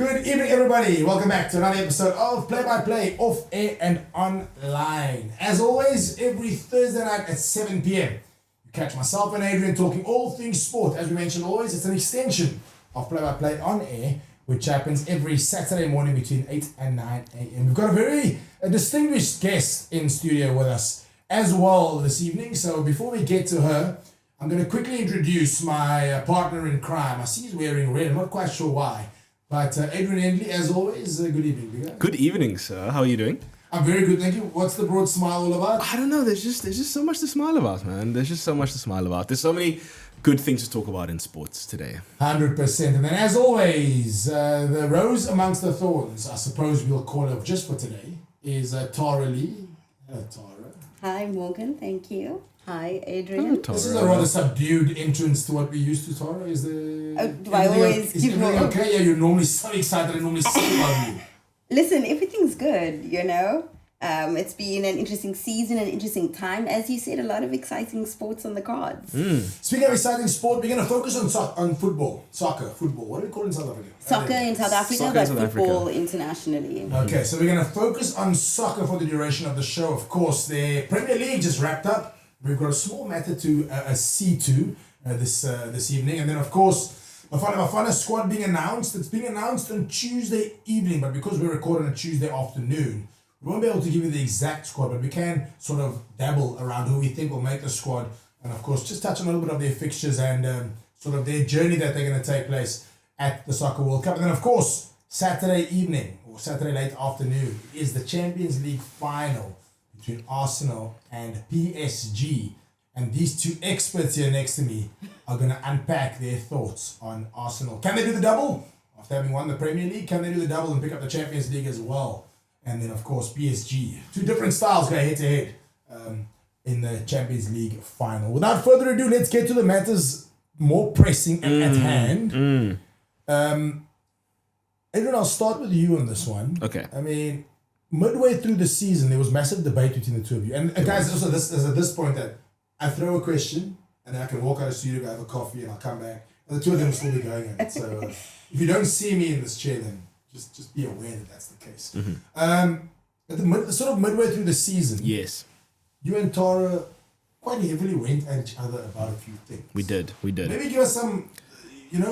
Good evening, everybody. Welcome back to another episode of Play by Play, off air and online. As always, every Thursday night at 7 p.m. You catch myself and Adrian talking all things sport. As we mentioned always, it's an extension of Play by Play on air, which happens every Saturday morning between 8 and 9 a.m. We've got a very distinguished guest in studio with us as well this evening. So before we get to her, I'm going to quickly introduce my partner in crime. I see he's wearing red. I'm not quite sure why. But Adrian Enley, as always, good evening, big guy. Good evening, sir. How are you doing? I'm very good, thank you. What's the broad smile all about? I don't know. There's just so much to smile about, man. There's just so much to smile about. There's so many good things to talk about in sports today. 100%. And then, as always, the rose amongst the thorns, I suppose we'll call her just for today, is Tara Lee. Hello, Tara. Hi, Morgan. Thank you. Hi, Adrian. Hello, Tara. This is a rather subdued entrance to what we used to, Tara. Is do I always is give you everything okay? Yeah, you're normally so excited and normally so about you. Listen, everything's good, you know. It's been an interesting season, an interesting time. As you said, a lot of exciting sports on the cards. Speaking of exciting sport, we're going to focus on football. Football. What do we call it in South Africa? Soccer in South Africa, Soccer but in South football Africa. internationally. Okay, so we're going to focus on soccer for the duration of the show. Of course, the Premier League just wrapped up. We've got a small matter to see to this evening. And then, of course, Bafana squad being announced. It's being announced on Tuesday evening, but because we're recording on Tuesday afternoon, we won't be able to give you the exact squad, but we can sort of dabble around who we think will make the squad. And, of course, just touch on a little bit of their fixtures and sort of their journey that they're going to take place at the Soccer World Cup. And then, of course, Saturday evening or Saturday late afternoon is the Champions League final between Arsenal and PSG. And these two experts here next to me are going to unpack their thoughts on Arsenal. Can they do the double? After having won the Premier League, can they do the double and pick up the Champions League as well? And then, of course, PSG. Two different styles go head-to-head in the Champions League final. Without further ado, let's get to the matters more pressing at hand. Adrian, I'll start with you on this one. Okay. I mean, midway through the season, there was massive debate between the two of you. And guys, also this is at this point that I throw a question and then I can walk out of the studio, go have a coffee, and I'll come back. And the two of them will still be going at it. So if you don't see me in this chair, then just be aware that that's the case. At the sort of midway through the season, Yes, you and Tara quite heavily went at each other about a few things. we did. Maybe give us some,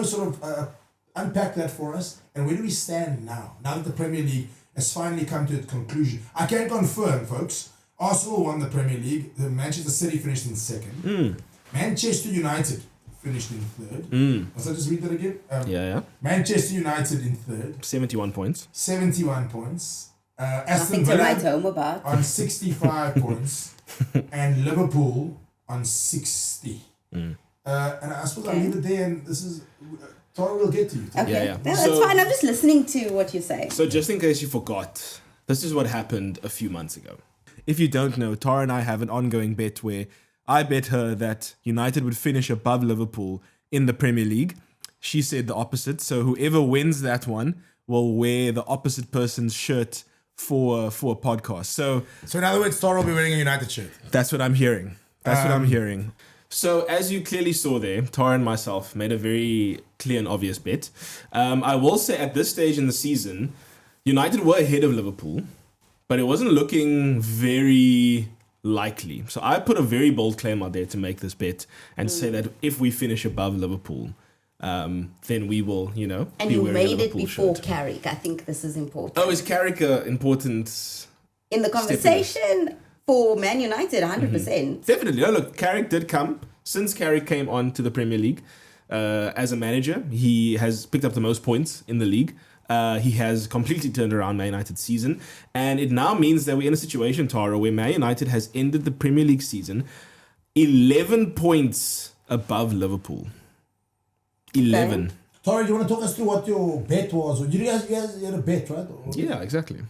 sort of unpack that for us. And where do we stand now? Now that the Premier League has finally come to its conclusion. I can confirm, folks, Arsenal won the Premier League. The Manchester City finished in second. Manchester United finished in third. Must I just read that again? Yeah. Manchester United in third. 71 points. 71 points. Aston Nothing to write Villa home about. on 65 points. And Liverpool on 60. And I suppose I'll leave it there. And this is... Tara, we'll get to you. Okay, Yeah. No, that's So- fine. I'm just listening to what you say. So just in case you forgot, this is what happened a few months ago. If you don't know, Tara and I have an ongoing bet where I bet her that United would finish above Liverpool in the Premier League. She said the opposite. So whoever wins that one will wear the opposite person's shirt for a podcast. So in other words, Tara will be wearing a United shirt. that's what I'm hearing. So as you clearly saw there, Tara and myself made a very clear and obvious bet. I will say at this stage in the season, United were ahead of Liverpool, but it wasn't looking very likely. So I put a very bold claim out there to make this bet and say that if we finish above Liverpool, then we will, And be you wearing a made it Liverpool before shirt. Carrick. I think this is important. Oh, is Carrick important? In the conversation for Man United, 100%. Definitely. No, look, Carrick did come. Since Carrick came on to the Premier League as a manager, he has picked up the most points in the league. He has completely turned around Man United's season. And it now means that we're in a situation, Tara, where Man United has ended the Premier League season 11 points above Liverpool. 11. Okay. Tara, do you want to talk us through what your bet was? You guys had a bet, right? Yeah, exactly.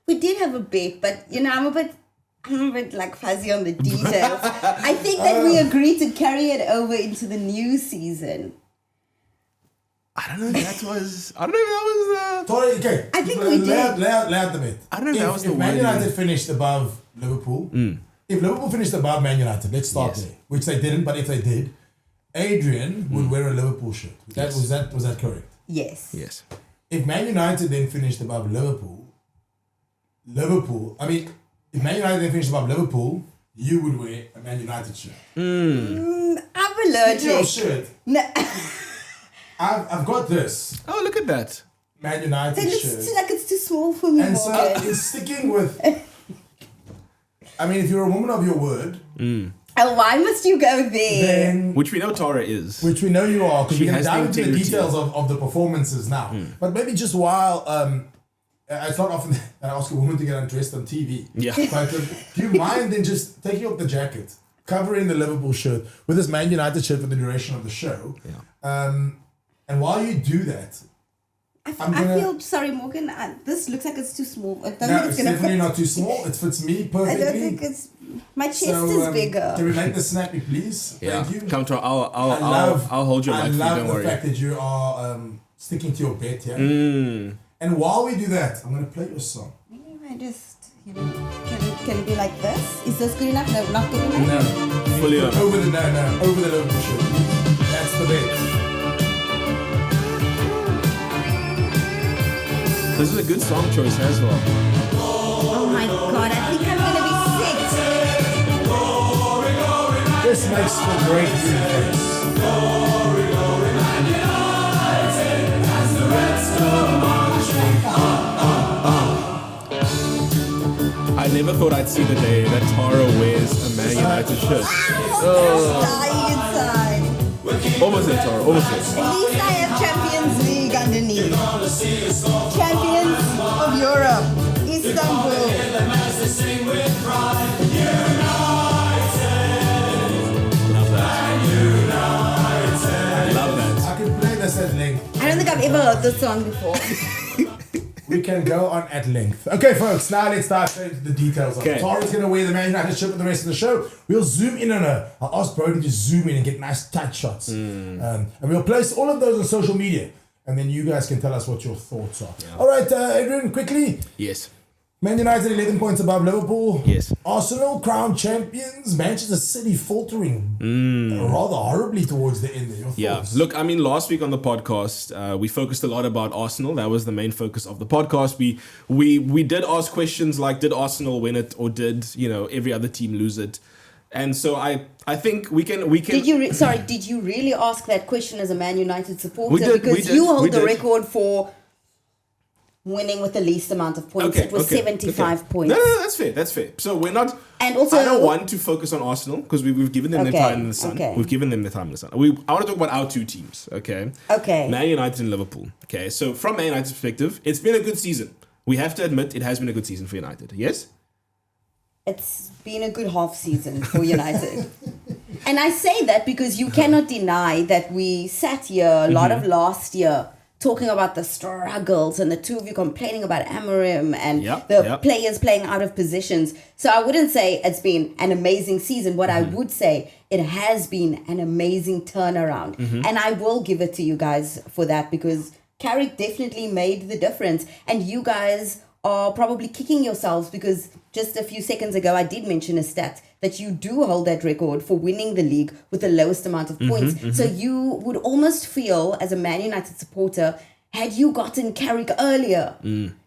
We did have a bet, but I'm a bit like fuzzy on the details. I think that we agreed to carry it over into the new season. I don't know if that was... Tara, okay. I think we did. Lay out the bet. I don't know if that was the If Man wording. United finished above Liverpool, if Liverpool finished above Man United, let's start Yes. there, which they didn't, but if they did, Adrian would wear a Liverpool shirt. Was that correct? Yes. Yes. if Man United then finished above Liverpool, if Man United then finished above Liverpool, you would wear a Man United shirt. I'm allergic. Your shirt. No. I've got this Oh, look at that. Man United It shirt. looks like it's too small for me. And so Morgan. it's sticking with. I mean, if you're a woman of your word, Oh, why must you go there? then Which we know Tara is. which we know you are, because She we're going has to the dive into the integrity. details of the performances now. But maybe just while it's not often that I ask a woman to get undressed on TV. Yeah. But do you mind then just taking off the jacket, covering the Liverpool shirt with this Man United shirt for the duration of the show? Yeah. And while you do that, I gonna- feel sorry, Morgan. This looks like it's too small. I don't no, think it's it's gonna definitely fit. not too small. It fits me I perfectly. don't think it's. My chest is bigger. Can we make the snappy, please? Yeah. Thank you. Come to I I'll hold your mic for you, love don't the worry. fact that you are sticking to your bet here. And while we do that, I'm going to play your song. Maybe I just, can it be like this? Is this good enough? No, not good enough. No. Fully on. Over the Liverpool shirt. That's the bet. This is a good song choice as well. Oh my god, I think I'm gonna be sick. This makes for great reference. I never thought I'd see the day that Tara wears a Man United shirt. Dying inside. Almost there, Tara. Almost there. At least I have Champions League underneath. Champions of Europe. Istanbul. Love that. Love that. I can play this at length. I don't think I've ever heard this song before. We can go on at length. Okay, folks, now let's dive into the details of it. Okay. Tara's going to wear the Man United shirt for the rest of the show. We'll zoom in on her. I'll ask Brody to zoom in and get nice tight shots. And we'll place all of those on social media. And then you guys can tell us what your thoughts are. Yeah. All right, Adrian, quickly. Yes. Man United 11 points above Liverpool. Yes. Arsenal crowned champions. Manchester City faltering rather horribly towards the end. Your Yeah. thoughts? Look, I mean, last week on the podcast, we focused a lot about Arsenal. That was the main focus of the podcast. We did ask questions like, did Arsenal win it, or did every other team lose it? And so I think we can. Did you really ask that question as a Man United supporter? We did, because we did, you hold we the did. record for winning with the least amount of points. It was 75 points. No, that's fair. That's fair. So we're not. And also, I don't want to focus on Arsenal because we've given them their time in the sun. Okay. We've given them their time in the sun. I want to talk about our two teams. Okay. Okay. Man United and Liverpool. Okay. So from Man United's perspective, it's been a good season. We have to admit it has been a good season for United. Yes. It's been a good half season for United. And I say that because you cannot deny that we sat here a lot of last year talking about the struggles and the two of you complaining about Amorim and the players playing out of positions. So I wouldn't say it's been an amazing season. What I would say, it has been an amazing turnaround. And I will give it to you guys for that because Carrick definitely made the difference. And you guys are probably kicking yourselves because just a few seconds ago, I did mention a stat that you do hold that record for winning the league with the lowest amount of points. So you would almost feel as a Man United supporter, had you gotten Carrick earlier,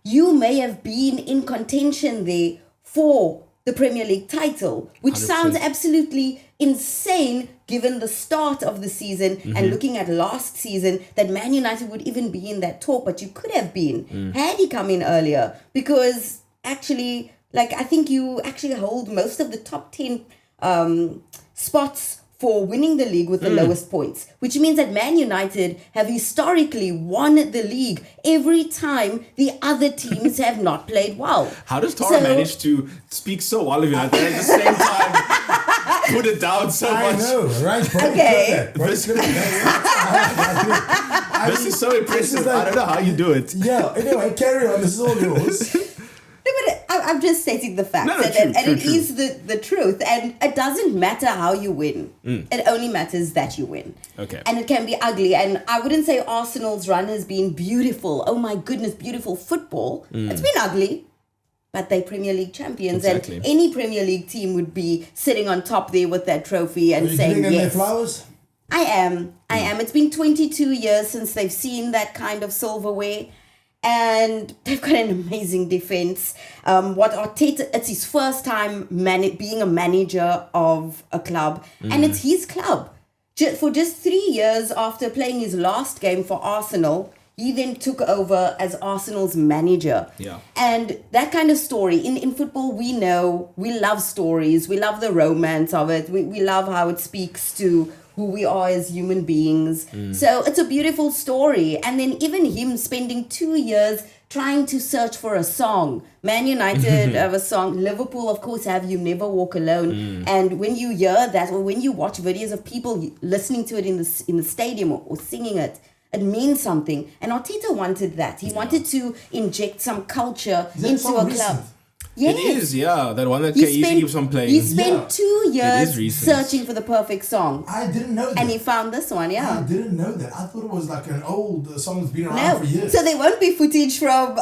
you may have been in contention there for the Premier League title, which 100%. sounds absolutely insane given the start of the season and looking at last season that Man United would even be in that talk, but you could have been had he come in earlier because actually, I think you actually hold most of the top 10 spots for winning the league with the lowest points, which means that Man United have historically won the league every time the other teams have not played well. How does Tara manage to speak so well of United and at the same time put it down so much? I know, right? Okay. This is so impressive. I don't know how you do it. Yeah, anyway, carry on. This is all yours. No, but I'm just stating the facts. No, and true. it is the truth. And it doesn't matter how you win. It only matters that you win. Okay. And it can be ugly. And I wouldn't say Arsenal's run has been beautiful. Oh my goodness, beautiful football. It's been ugly. But they're Premier League champions. Exactly. And any Premier League team would be sitting on top there with that trophy and Are you saying giving them their yes. flowers? I am. It's been 22 years since they've seen that kind of silverware. And they've got an amazing defense. What Arteta, it's his first time being a manager of a club, and it's his club. For just 3 years after playing his last game for Arsenal, he then took over as Arsenal's manager. Yeah. And that kind of story, in football, we love stories. We love the romance of it. We love how it speaks to who we are as human beings. So it's a beautiful story. And then even him spending 2 years trying to search for a song. Man United have a song. Liverpool, of course, have You Never Walk Alone. And when you hear that, or when you watch videos of people listening to it in the stadium or singing it, it means something. And Arteta wanted that. He wanted to inject some culture into a club. Yes. It is, yeah. That one that easily keeps on playing. He spent 2 years searching for the perfect song. I didn't know that. And he found this one, yeah. I didn't know that. I thought it was like an old song that's been around for years. So there won't be footage from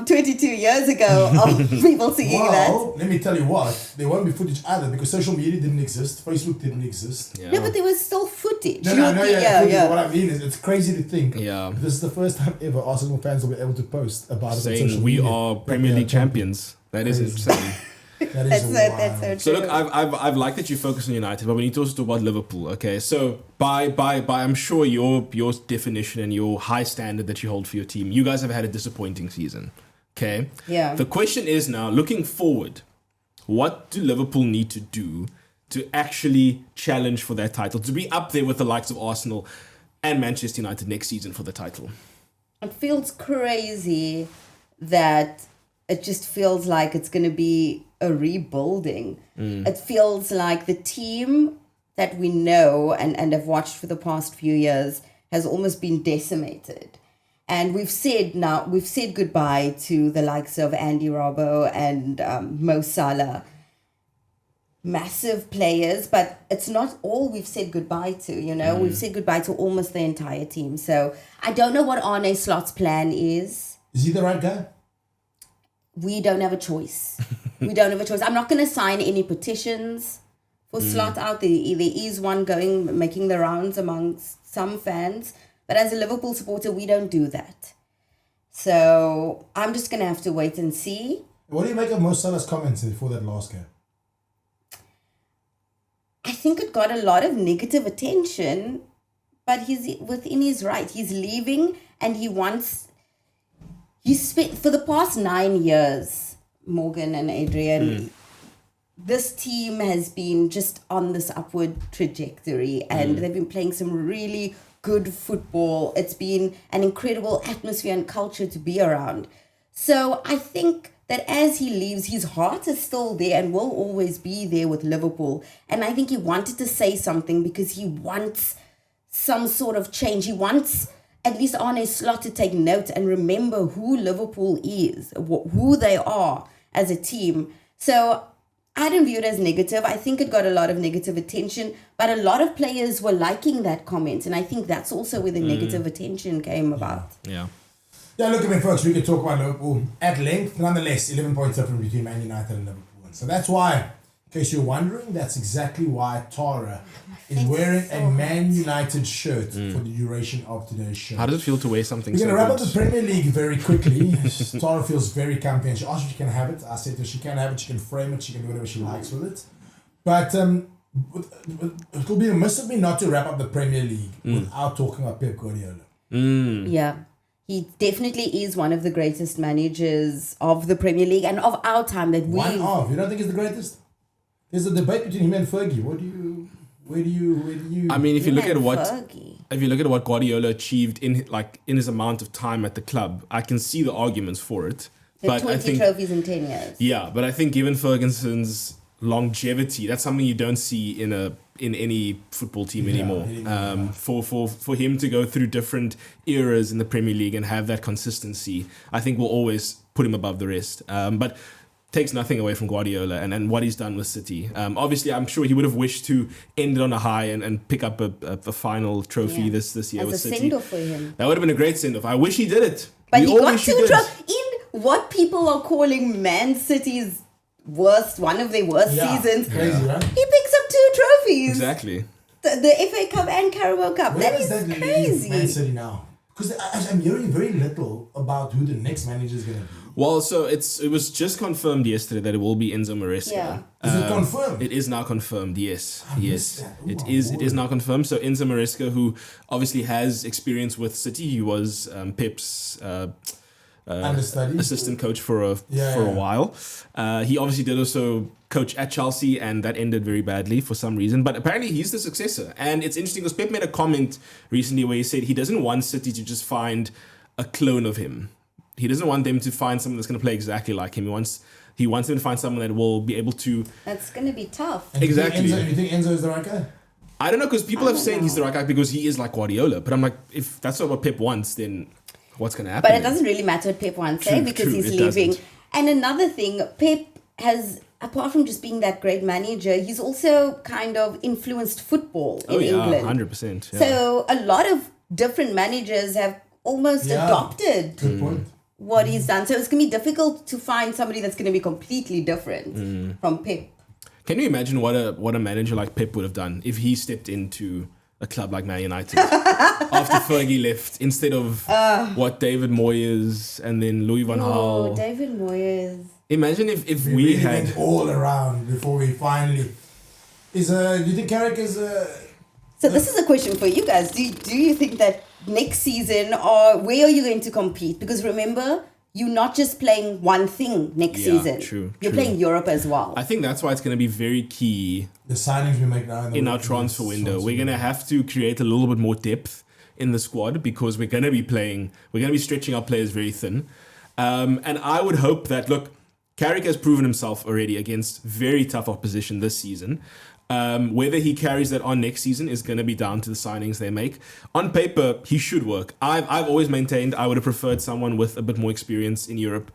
22 years ago of people singing that. Let me tell you what. There won't be footage either because social media didn't exist. Facebook didn't exist. Yeah. No, but there was still footage. No, yeah. What I mean is it's crazy to think. Yeah. This is the first time ever Arsenal fans will be able to post about it on social Saying media. we are Premier League champions. That is insane. That's So look, I've liked that you focus on United, but we need to also talk about Liverpool. Okay, so by I'm sure your definition and your high standard that you hold for your team, you guys have had a disappointing season. Okay. Yeah. The question is now, looking forward, what do Liverpool need to do to actually challenge for that title, to be up there with the likes of Arsenal and Manchester United next season for the title? It feels crazy that it just feels like it's going to be a rebuilding. It feels like the team that we know and have watched for the past few years has almost been decimated. And we've said goodbye to the likes of Andy Robbo and Mo Salah. Massive players, but it's not all we've said goodbye to, We've said goodbye to almost the entire team. So I don't know what Arne Slot's plan is. Is he the right guy? We don't have a choice. I'm not going to sign any petitions for Slot out there. There is one making the rounds amongst some fans. But as a Liverpool supporter, we don't do that. So I'm just going to have to wait and see. What do you make of Mo Salah's comments before that last game? I think it got a lot of negative attention, but he's within his right. He's leaving and he's spent, for the past 9 years, Morgan and Adrian, this team has been just on this upward trajectory and they've been playing some really good football. It's been an incredible atmosphere and culture to be around. So I think that as he leaves, his heart is still there and will always be there with Liverpool. And I think he wanted to say something because he wants some sort of change. He wants at least Arne Slot to take note and remember who Liverpool is, who they are as a team. So I didn't view it as negative. I think it got a lot of negative attention, but a lot of players were liking that comment. And I think that's also where the negative attention came about. Yeah. Yeah, look, folks, we could talk about Liverpool at length. Nonetheless, 11 points difference between Man United and Liverpool. So that's why, in case you're wondering, that's exactly why Tara is wearing a Man United shirt for the duration of today's show. How does it feel to wear something so We're going to wrap up good? the Premier League very quickly. Tara feels very comfy and she asked if she can have it. I said to her, she can have it, she can frame it, she can do whatever she likes with it. But it will be remiss of me not to wrap up the Premier League without talking about Pep Guardiola. Yeah. He definitely is one of the greatest managers of the Premier League and of our time that we... One of. You don't think he's the greatest? There's a debate between him and Fergie. Where do you... I mean, if you look at Fergie. what Guardiola achieved in his amount of time at the club, I can see the arguments for it. The 20 I think, trophies in 10 years. Yeah, but I think given Ferguson's longevity, that's something you don't see in any football team anymore. For him to go through different eras in the Premier League and have that consistency, I think will always put him above the rest. But takes nothing away from Guardiola and what he's done with City. Obviously, I'm sure he would have wished to end it on a high and pick up a final trophy this year with City. As a send-off for him. That would have been a great send-off. I wish he did it. But he got 2 trophies in what people are calling Man City's one of their worst seasons. Crazy, right? He picks up 2 trophies. Exactly. The FA Cup and Carabao Cup. Where That does is that crazy. leave Man City now? Because I'm hearing very little about who the next manager is going to be. Well, so it was just confirmed yesterday that it will be Enzo Maresca. Yeah. Is it confirmed? It is now confirmed. Yes, I missed yes, that. Ooh, it is. It is now confirmed. So Enzo Maresca, who obviously has experience with City, he was Pep's Understudy. assistant coach for a Yeah. while. He obviously did also coach at Chelsea, and that ended very badly for some reason. But apparently, he's the successor. And it's interesting because Pep made a comment recently where he said he doesn't want City to just find a clone of him. He doesn't want them to find someone that's going to play exactly like him. He wants them to find someone that will be able to. That's going to be tough. And Exactly. You think Enzo is the right guy? I don't know, because people have said he's the right guy because he is like Guardiola. But I'm like, if that's not what Pep wants, then what's going to happen? But it doesn't really matter what Pep wants, True, because true, he's it leaving. doesn't. And another thing, Pep has, apart from just being that great manager, he's also kind of influenced football in England. 100%. Yeah. So a lot of different managers have almost adopted Good point. what he's done. So it's going to be difficult to find somebody that's going to be completely different from Pep. Can you imagine what a manager like Pep would have done if he stepped into a club like Man United after Fergie left, instead of David Moyes and then Louis van Oh, Gaal? David Moyes. Imagine if we really had. went all around before we finally. Do you think Carrick is So this is a question for you guys. Do you think that next season, or where are you going to compete? Because remember, you're not just playing one thing next season. True. You're playing Europe as well. I think that's why it's going to be very key the signings we make now in our transfer window? We're going to have to create a little bit more depth in the squad because we're going to be stretching our players very thin. And I would hope that, look, Carrick has proven himself already against very tough opposition this season. Whether he carries that on next season is going to be down to the signings they make. On paper, he should work. I've always maintained I would have preferred someone with a bit more experience in Europe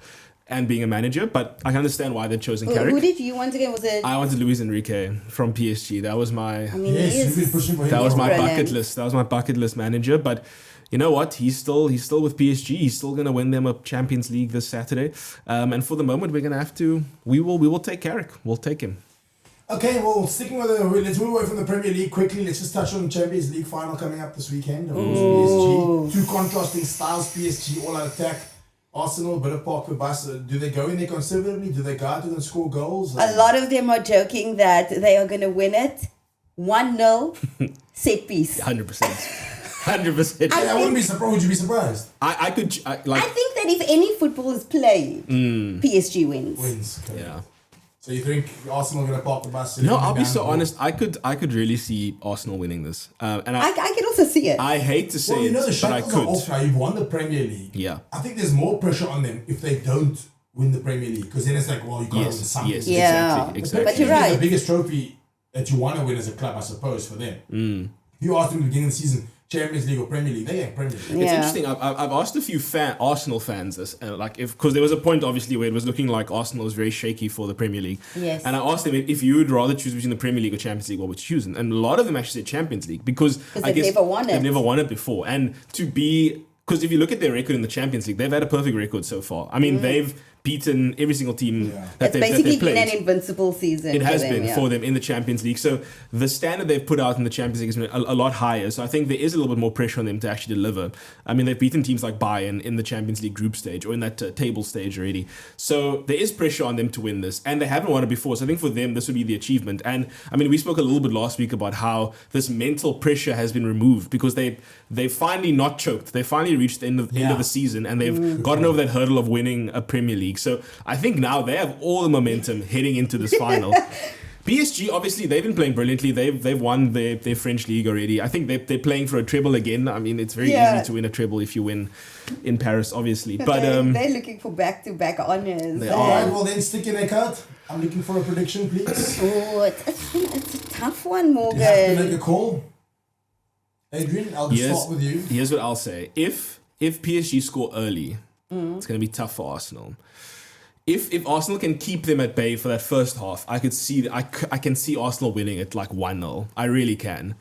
and being a manager, but I can understand why they've chosen Carrick. Who did you want again? Was it? I wanted Luis Enrique from PSG. That was my I mean, Yes, he you've been is. pushing for him. that was my Brilliant. bucket list. That was my bucket list manager. But you know what? He's still with PSG. He's still gonna win them a Champions League this Saturday. And for the moment, we're gonna have to. We will take Carrick. We'll take him. Okay, well, sticking with let's move away from the Premier League quickly. Let's just touch on the Champions League final coming up this weekend. Of course, PSG. Two contrasting styles. PSG all out attack. Arsenal, bit of park the bus. Do they go in there conservatively? Do they go out and score goals? A lot of them are joking that they are going to win it 1-0 set piece. 100%. 100%. I wouldn't be surprised. Would you be surprised? I could I think that if any football is played, PSG wins. Wins. Okay. Yeah. So you think Arsenal going to park the bus? No, I'll be so honest. I could really see Arsenal winning this. And I can also see it. I hate to say Well, you know the it, but I shackles are could. off now. You've won the Premier League. Yeah. I think there's more pressure on them if they don't win the Premier League, because then it's like, well, you got to win something. Yes, Yeah. exactly. But you're It's right. the biggest trophy that you want to win as a club, I suppose, for them. If you asked them at the beginning of the season, Champions League or Premier League, they get Premier League. It's Yeah. interesting. I've asked a few Arsenal fans this, because there was a point obviously where it was looking like Arsenal was very shaky for the Premier League. Yes. And I asked them if you would rather choose between the Premier League or Champions League, what would you choose? And a lot of them actually said Champions League because I they've guess never won it. They've never won it before, and because if you look at their record in the Champions League, they've had a perfect record so far. I mean, they've beaten every single team that It's they've basically played. been an invincible season. It has for them, been for them in the Champions League. So the standard they've put out in the Champions League has been a lot higher. So I think there is a little bit more pressure on them to actually deliver. I mean, they've beaten teams like Bayern in the Champions League group stage or in that table stage already. So there is pressure on them to win this. And they haven't won it before. So I think for them, this would be the achievement. And I mean, we spoke a little bit last week about how this mental pressure has been removed because they've finally not choked. They finally reached the end of the season and they've gotten over that hurdle of winning a Premier League. So I think now they have all the momentum heading into this final. PSG, obviously, they've been playing brilliantly. They've won their French league already. I think they're playing for a treble again. I mean, it's very easy to win a treble if you win in Paris, obviously. But they're looking for back-to-back honors. They All are. right, well then, stick your neck out. I'm looking for a prediction, please. Oh, it's a tough one, You have to make Morgan. a call. Adrian, I'll just start with you. Here's what I'll say. If PSG score early, it's going to be tough for Arsenal. If Arsenal can keep them at bay for that first half, I can see Arsenal winning it like 1-0. I really can.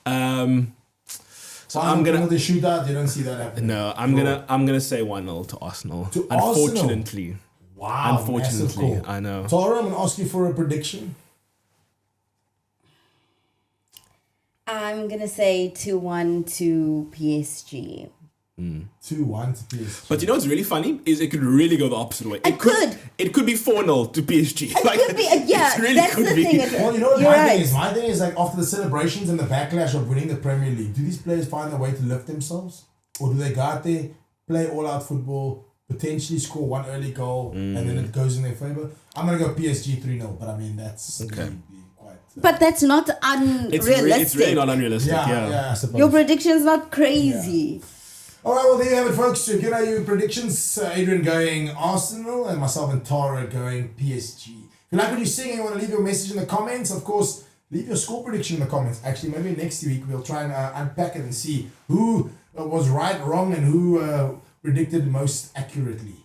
So I'm gonna the shootout. You don't see that happening. no. I'm gonna say 1-0 to Arsenal. To Unfortunately, Wow, unfortunately, massive call. I know. Tara, I'm gonna ask you for a prediction. I'm gonna say 2-1 to PSG. 2-1 to PSG. But you know what's really funny is it could really go the opposite way. It could. It could be 4-0 to PSG. It could be, yeah, it really that's could the be. thing. Well, you know what You're my right. thing is? My thing is like after the celebrations and the backlash of winning the Premier League, do these players find a way to lift themselves? Or do they go out there, play all-out football, potentially score one early goal, and then it goes in their favour? I'm going to go PSG 3-0, but I mean, that's Okay. quite... But that's not unrealistic. It's really not unrealistic. I suppose. Your prediction's not crazy. All right, well, there you have it, folks. So, give your predictions. Adrian going Arsenal, and myself and Tara going PSG. If you like what you're seeing and you want to leave your message in the comments, of course, leave your score prediction in the comments. Actually, maybe next week we'll try and unpack it and see who was right, wrong, and who predicted most accurately.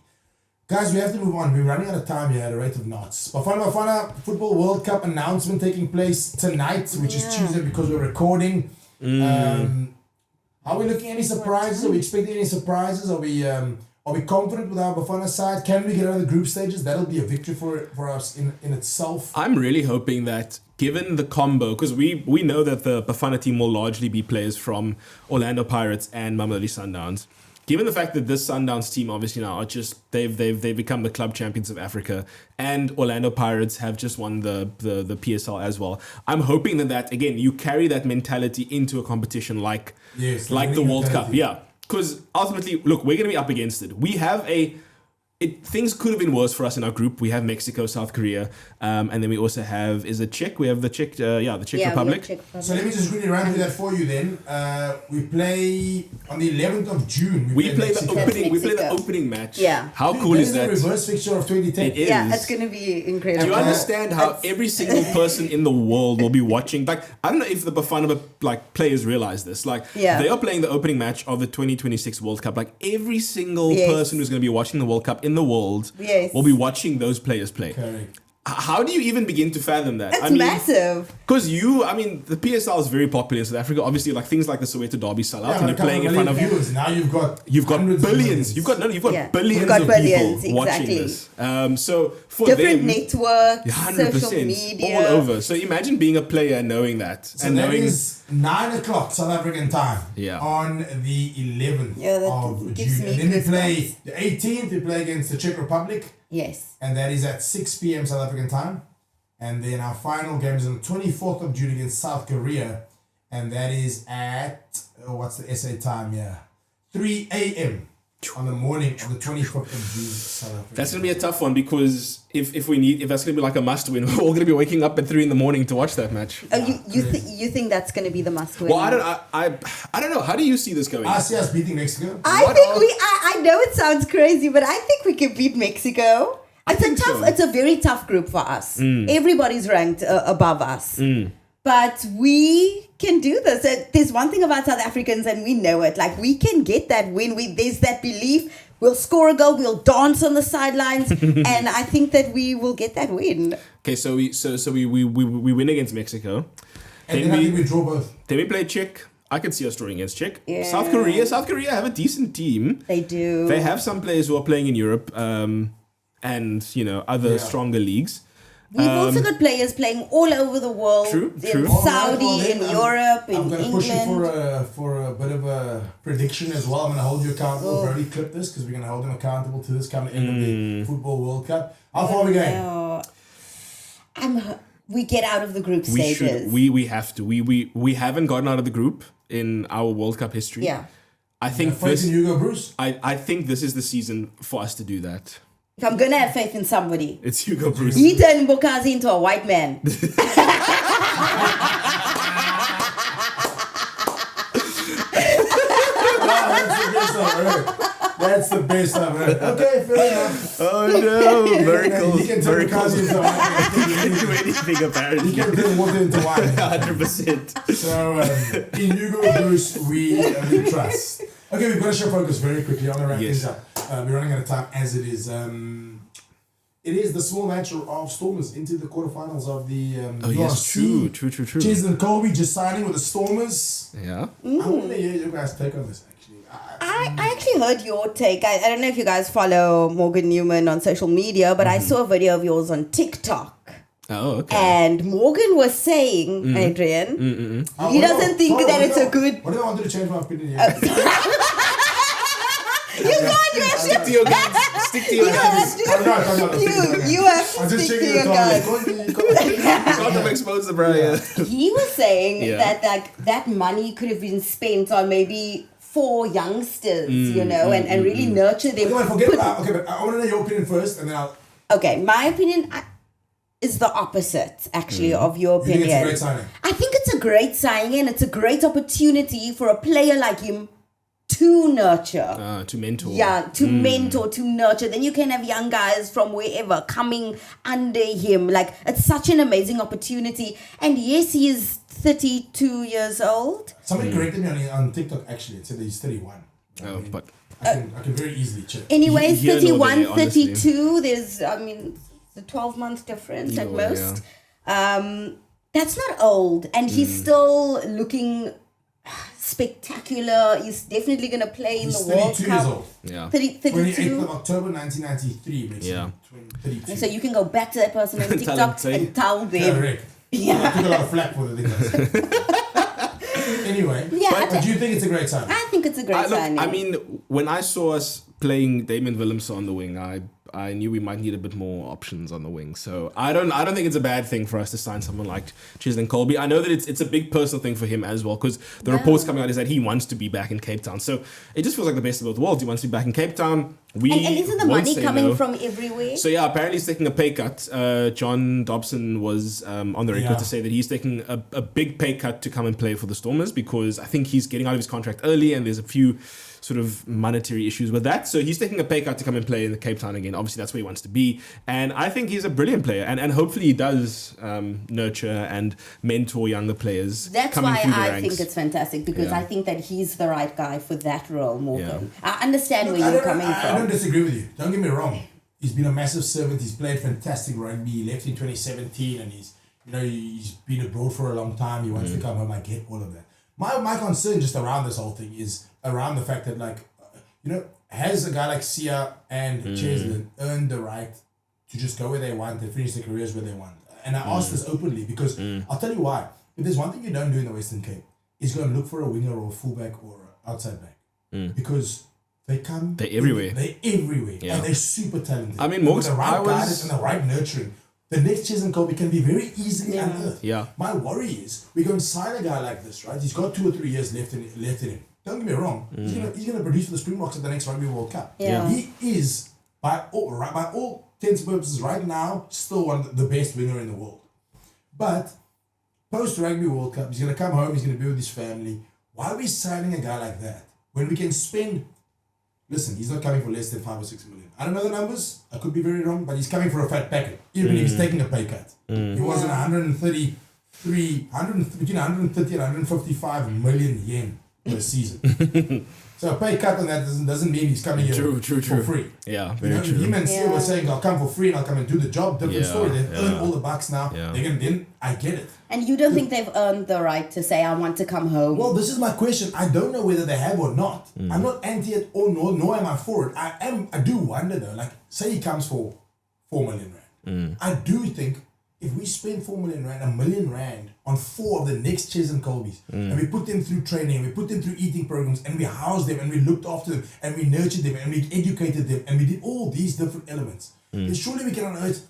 Guys, we have to move on. We're running out of time here at a rate of knots. Bafana Football World Cup announcement taking place tonight, which is Tuesday because we're recording. Are we looking at any surprises? Are we expecting any surprises? Are we confident with our Bafana side? Can we get out of the group stages? That'll be a victory for us in itself. I'm really hoping that given the combo, because we know that the Bafana team will largely be players from Orlando Pirates and Mamelodi Sundowns. Given the fact that this Sundowns team obviously now are just they've become the club champions of Africa, and Orlando Pirates have just won the PSL as well. I'm hoping that again you carry that mentality into a competition like the World Cup. Yeah, because ultimately, look, we're going to be up against it. We have things could have been worse for us in our group. We have Mexico, South Korea, and then we also have Czech. We have the Czech, the Czech Republic. So let me just really run through that for you. Then we play on the 11th of June. We play the opening match. Yeah. How cool is that? The reverse fixture of 2010. It is. Yeah, it's going to be incredible. Do you understand how every single person in the world will be watching? Like, I don't know if the Bafana players realize this. Like, they are playing the opening match of the 2026 World Cup. Like, every single person who's going to be watching the World Cup in the world will be watching those players play. Correct. How do you even begin to fathom that? It's massive. Because the PSL is very popular in South Africa. Obviously, like things like the Soweto Derby sell out, and you're playing in front of viewers. Now you've got billions. You've got billions of people watching this. So for different them, networks, 100%, social media, all over. So imagine being a player and knowing that, so and that knowing is 9:00 South African time. On the 11th of June, and then we play the 18th. We play against the Czech Republic. Yes. And that is at 6 p.m. South African time. And then our final game is on the 24th of June against South Korea. And that is at, what's the SA time? 3 a.m. on the morning of the 24th of June, South Africa. That's going to be a tough one because if that's going to be like a must win, we're all going to be waking up at 3 a.m. to watch that match. Oh, you think that's going to be the must win? Well, I don't know. How do you see this going? I see us beating Mexico. I know it sounds crazy, but I think we can beat Mexico. It's a very tough group for us. Everybody's ranked above us. But we can do this. There's one thing about South Africans, and we know it. Like, we can get that win. There's that belief. We'll score a goal. We'll dance on the sidelines, and I think that we will get that win. Okay, so we win against Mexico. And then I think we draw both. Then we play Czech. I could see us drawing against Czech. Yeah. South Korea have a decent team. They do. They have some players who are playing in Europe, and other stronger leagues. We've also got players playing all over the world. True. In Saudi, in Europe, in England. I'm going to push you for a bit of a prediction as well. I'm going to hold you accountable. Brody, clip this because we're going to hold them accountable to this coming end of the Football World Cup. How far are we going? We get out of the group stages. We have to. We haven't gotten out of the group in our World Cup history. Yeah. I think Hugo Bruce. I think this is the season for us to do that. If I'm going to have faith in somebody, it's Hugo Bruce. He turned Bokazi into a white man. That's the best I've heard. Okay, fair enough. Oh no, miracles. He can turn Bokazi into wine. He can do anything apparently. He can turn water into wine. 100%. So, in Hugo Bruce, we trust. Okay, we've got to show focus very quickly. I want to wrap things up. We're running out of time as it is. It is the small match of Stormers into the quarterfinals of the URC. True. Cheers and Colby just signing with the Stormers. Yeah. I want to hear you guys' take on this, actually. I actually heard your take. I don't know if you guys follow Morgan Newman on social media, but I saw a video of yours on TikTok. Oh, okay. And Morgan was saying, Adrian, he doesn't think that it's a good... What do I want to change my opinion here? Stick to your guns. Stick to your guns. You have to stick to your guns. Can't expose the brother. He was saying that that money could have been spent on maybe 4 youngsters, and really nurture them. Okay, but I want to know your opinion first, and then I'll. Okay, my opinion is the opposite, actually, of your opinion. You think it's a great signing? I think it's a great signing, and it's a great opportunity for a player like him to nurture. To mentor. Yeah, to mentor, to nurture. Then you can have young guys from wherever coming under him. Like, it's such an amazing opportunity. And yes, he is 32 years old. Somebody corrected me on TikTok, actually. It said that he's 31. But I can very easily check. Anyway, Here nor 31, there, honestly. 32. There's, the 12-month difference at most. That's not old. And he's still looking spectacular. He's definitely going to play in the World Cup. 32 years old. Yeah. 32. 28th of October 1993 makes him 32. So you can go back to that person on TikTok and tell them. Correct. Yeah. I took a lot of flack for the thing. Anyway, but do you think it's a great sign? I think it's a great signing. I mean, when I saw us playing Damon Willemse on the wing, I knew we might need a bit more options on the wing. So I don't think it's a bad thing for us to sign someone like Cheslin Kolbe. I know that it's a big personal thing for him as well, because the reports coming out is that he wants to be back in Cape Town. So it just feels like the best of both worlds. He wants to be back in Cape Town. And isn't the money coming from everywhere? So yeah, apparently he's taking a pay cut. John Dobson was on the record to say that he's taking a big pay cut to come and play for the Stormers, because I think he's getting out of his contract early and there's a few sort of monetary issues with that. So he's taking a pay cut to come and play in the Cape Town again. Obviously, that's where he wants to be. And I think he's a brilliant player. And hopefully he does nurture and mentor younger players. That's coming why through the I ranks. think it's fantastic, because I think that he's the right guy for that role, Morgan. I understand where you're coming from. I don't disagree with you. Don't get me wrong. He's been a massive servant. He's played fantastic rugby. He left in 2017 and he's been abroad for a long time. He wants to come home. I get all of that. My concern just around this whole thing is around the fact that, like, has a guy like Sia and Cheslin earned the right to just go where they want and finish their careers where they want? And I ask this openly because I'll tell you why. If there's one thing you don't do in the Western Cape, is go and look for a winger or a fullback or an outside back. Because they're everywhere. They're everywhere. Yeah. And they're super talented. I mean, with the right guidance and the right nurturing, the next Cheslin Kolbe can be very easily unearthed. Yeah. My worry is we go and sign a guy like this, right? He's got 2 or 3 years left in him. Don't get me wrong. He's gonna produce for the Springboks at the next Rugby World Cup. Yeah. He is by all intents and purposes right now still one of the best winger in the world. But post Rugby World Cup, he's gonna come home. He's gonna be with his family. Why are we signing a guy like that when we can spend? Listen, he's not coming for less than 5 or 6 million. I don't know the numbers. I could be very wrong, but he's coming for a fat packet. Even if he's taking a pay cut, he was on between 130 and 155 million yen per season. So a pay cut on that doesn't mean he's coming here for free. Yeah, very true. Him and Sia were saying, I'll come for free and I'll come and do the job. Different story. They've earned all the bucks now. Yeah. Then I get it. And you don't think they've earned the right to say, I want to come home? Well, this is my question. I don't know whether they have or not. I'm not anti it or nor am I for it. I do wonder though, like, say he comes for 4 million rand. I do think if we spend 4 million rand, R1 million on 4 of the next Cheslin Kolbes, and we put them through training, and we put them through eating programs, and we housed them, and we looked after them, and we nurtured them, and we educated them, and we did all these different elements, then surely we can unearth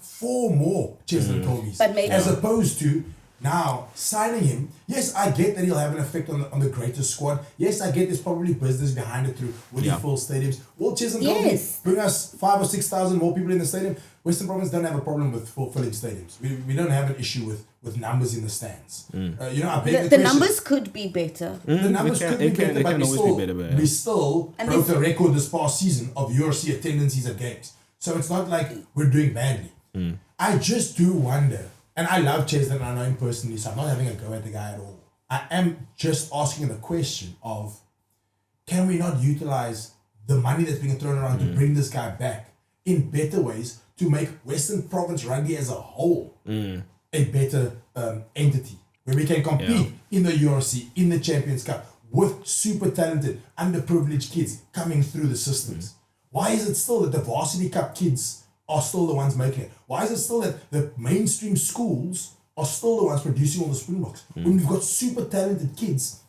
4 more Cheslin Kolbes. But maybe as opposed to now signing him. Yes, I get that he'll have an effect on the greater squad. Yes, I get there's probably business behind it through Woody full stadiums. Will Cheslin Kolbe bring us 5,000 or 6,000 more people in the stadium? Western Province don't have a problem with filling stadiums. We don't have an issue with numbers in the stands. The numbers could be better. The numbers could be better, but we still broke the record this past season of URC attendances at games. So it's not like we're doing badly. I just do wonder, and I love Cheslin and I know him personally, so I'm not having a go at the guy at all. I am just asking the question of, can we not utilize the money that's being thrown around to bring this guy back in better ways to make Western Province rugby as a whole a better entity where we can compete in the URC, in the Champions Cup with super talented, underprivileged kids coming through the systems? Why is it still that the Varsity Cup kids are still the ones making it? Why is it still that the mainstream schools are still the ones producing all the Springboks when we've got super talented kids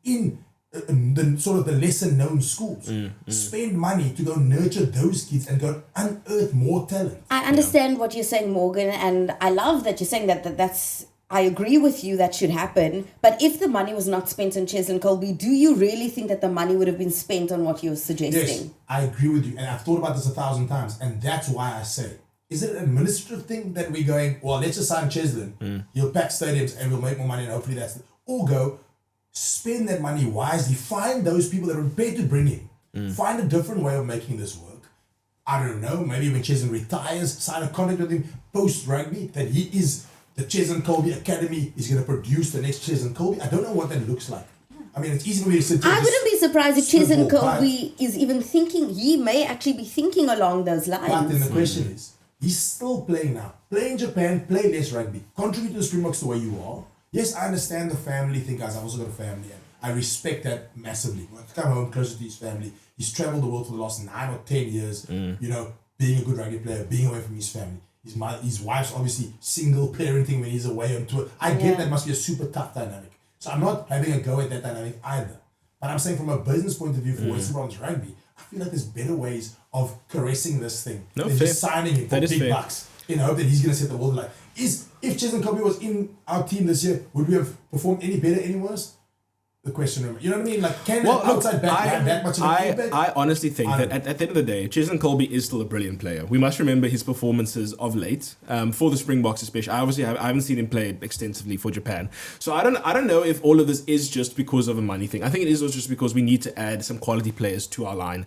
in the sort of the lesser known schools. Spend money to go nurture those kids and go unearth more talent. I understand what you're saying, Morgan, and I love that you're saying that's. I agree with you that should happen. But if the money was not spent on Cheslin Kolbe, do you really think that the money would have been spent on what you're suggesting? Yes, I agree with you, and I've thought about this 1,000 times, and that's why I say, is it an administrative thing that we're going, well, let's just sign Cheslin, he'll pack stadiums and we'll make more money, and hopefully that's it. Or go, spend that money wisely, find those people that are prepared to bring in, find a different way of making this work. I don't know, maybe when Cheslin retires, sign a contract with him post-rugby, that he is, the Cheslin Kolbe Academy is going to produce the next Cheslin Kolbe. I don't know what that looks like. I mean, it's easy for me to sit here. I wouldn't be surprised if Cheslin spitball, Kolbe is even thinking, he may actually be thinking along those lines. But then the question is, he's still playing now. Play in Japan, play less rugby. Contribute to the Springboks the way you are. Yes, I understand the family thing, guys. I've also got a family, and I respect that massively. He wants to come home closer to his family. He's traveled the world for the last 9 or 10 years, you know, being a good rugby player, being away from his family. His wife's obviously single parenting when he's away on tour. I get that must be a super tough dynamic. So I'm not having a go at that dynamic either. But I'm saying from a business point of view for Western Province Rugby, I feel like there's better ways of caressing this thing than just signing him for big bucks in hope that he's going to set the world alight. If Cheslin Kolbe was in our team this year, would we have performed any better, any worse? The question, you know what I mean? Like, can an outside back have that much of an impact? I honestly think that at the end of the day, Cheslin Kolbe is still a brilliant player. We must remember his performances of late, for the Springboks especially. I haven't seen him play extensively for Japan. So I don't know if all of this is just because of a money thing. I think it is also just because we need to add some quality players to our line,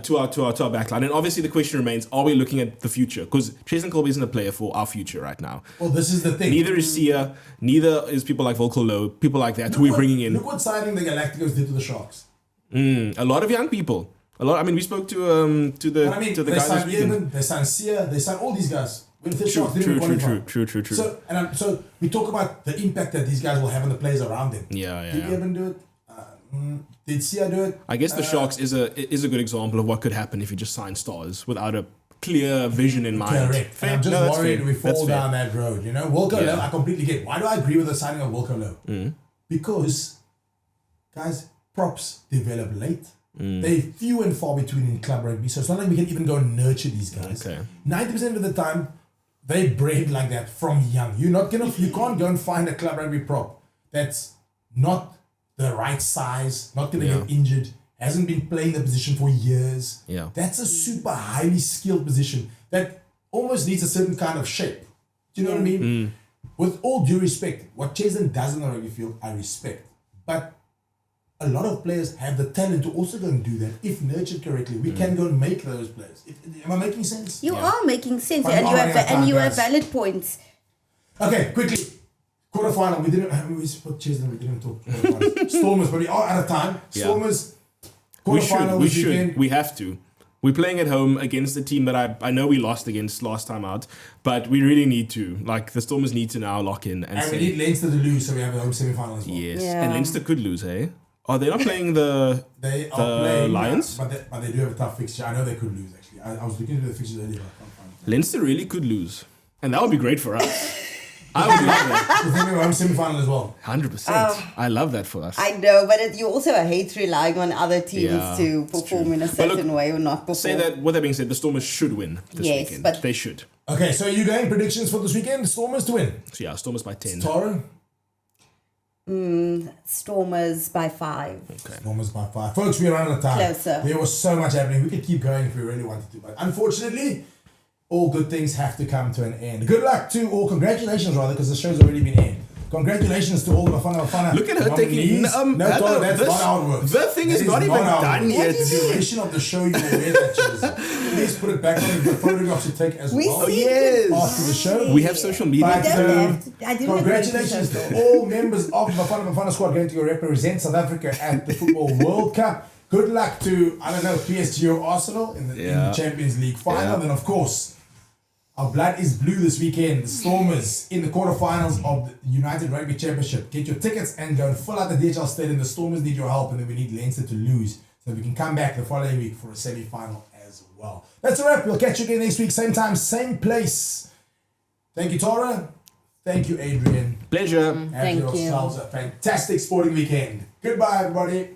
to our back line. And obviously the question remains, are we looking at the future? Because Cheslin Kolbe isn't a player for our future right now. Well, this is the thing. Neither is Sia, neither is people like Volker Low, people like that who we're bringing in. Look what signing the Galacticos did to the Sharks. A lot of young people. I mean, we spoke to the they guys. Signed Yemen, they signed Sia, they signed all these guys. When the Sharks didn't qualify. True. So we talk about the impact that these guys will have on the players around them. Yeah. Did Yemen do it? Did Sia do it? I guess the Sharks is a good example of what could happen if you just sign stars without a clear vision in mind. Correct. Fair. I'm just worried fair. we fall down that road. You know, Wilco Low, I completely get. Why do I agree with the signing of Wilco Low? Because, guys, props develop late. They're few and far between in club rugby, so it's not like we can even go and nurture these guys. 90% of the time, they bred like that from young. You can't go and find a club rugby prop that's not the right size, not gonna get injured, hasn't been playing the position for years. That's a super highly skilled position that almost needs a certain kind of shape. Do you know what I mean? With all due respect, what Cheslin does in the rugby field, I respect. But a lot of players have the talent to also go and do that. If nurtured correctly, we can go and make those players. Am I making sense? You are making sense, and you have valid points. Okay, quickly. Quarterfinal. We spoke Cheslin. We didn't talk quarterfinal. Stormers, but we are out of time. Stormers. Quarterfinal. We should. We have to. We're playing at home against a team that I know we lost against last time out, but we really need to. Like, the Stormers need to now lock in and say, we need Leinster to lose, so we have a home semi-final as well. Yes, and Leinster could lose, hey? Are they not playing the Lions? But they do have a tough fixture. I know they could lose, actually. I was looking at the fixtures earlier, but I can't find it. Leinster really could lose. And that would be great for us. I would love that. We think we have a home semi-final as well. 100%. I love that for us. I know, but you also hate relying on other teams to perform in a certain way or not perform. With that being said, the Stormers should win this weekend. But they should. Okay, so you going predictions for this weekend? Stormers to win? So yeah, Stormers by 10. Tara? Stormers by 5. Okay. Stormers by 5. Folks, we're out of time. Closer. There was so much happening. We could keep going if we really wanted to, but unfortunately, all good things have to come to an end. Good luck to all. Congratulations, rather, because the show's already been aired. Congratulations to all the Bafana. Look at her taking... that's not how it works. The thing is not even done yet. The duration of the show, you will wear that jersey. Please put it back on the photographs you take as well. After the show. We have social media. Congratulations to all members of the Bafana squad going to go represent South Africa at the Football World Cup. Good luck to, PSG or Arsenal in the Champions League final. And then, of course, our blood is blue this weekend. The Stormers in the quarterfinals of the United Rugby Championship. Get your tickets and go and fill out the DHL Stadium. The Stormers need your help, and then we need Leinster to lose so we can come back the following week for a semi-final as well. That's a wrap. We'll catch you again next week, same time, same place. Thank you, Tara. Thank you, Adrian. Pleasure. Have yourselves a fantastic sporting weekend. Goodbye, everybody.